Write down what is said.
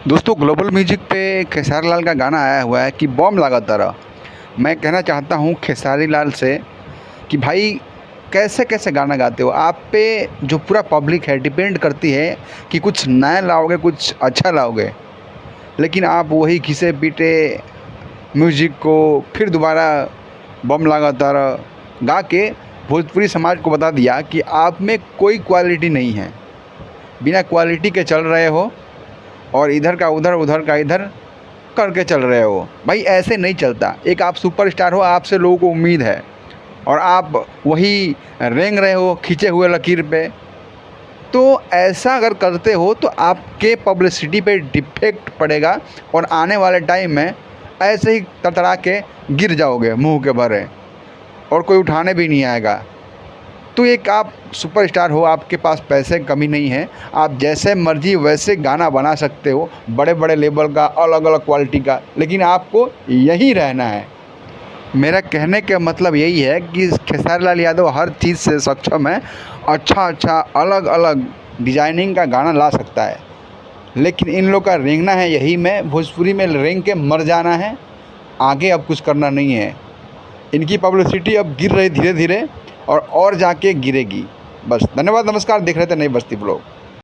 दोस्तों global music पे खेसारी लाल का गाना आया हुआ है कि बॉम्ब लगा तारा। मैं कहना चाहता हूँ खेसारी लाल से कि भाई कैसे कैसे गाना गाते हो। आप पे जो पूरा पब्लिक है डिपेंड करती है कि कुछ नया लाओगे, कुछ अच्छा लाओगे, लेकिन आप वही घिसे पीटे म्यूजिक को फिर दोबारा बम लगा तारा गा के भोजपुरी समाज को बता दिया कि आप में कोई क्वालिटी नहीं है। बिना क्वालिटी के चल रहे हो और इधर का उधर, उधर का इधर करके चल रहे हो। भाई ऐसे नहीं चलता। एक आप सुपरस्टार हो, आपसे लोगों को उम्मीद है और आप वही रेंग रहे हो खींचे हुए लकीर पे। तो ऐसा अगर करते हो तो आपके पब्लिसिटी पे डिफेक्ट पड़ेगा और आने वाले टाइम में ऐसे ही तड़तड़ा के गिर जाओगे मुंह के भरे और कोई उठाने भी नहीं आएगा। तो एक आप सुपरस्टार हो, आपके पास पैसे की कमी नहीं है, आप जैसे मर्जी वैसे गाना बना सकते हो, बड़े बड़े लेवल का, अलग अलग क्वालिटी का, लेकिन आपको यहीं रहना है। मेरा कहने का मतलब यही है कि खेसारी लाल यादव हर चीज़ से सक्षम है। अच्छा अच्छा अलग अलग डिजाइनिंग का गाना ला सकता है, लेकिन इन लोग का रेंगना है यही में, भोजपुरी में रेंग के मर जाना है। आगे अब कुछ करना नहीं है। इनकी पब्लिसिटी अब गिर रही धीरे धीरे और जाके गिरेगी। बस धन्यवाद, नमस्कार। देख रहे थे नई बस्ती ब्लॉग।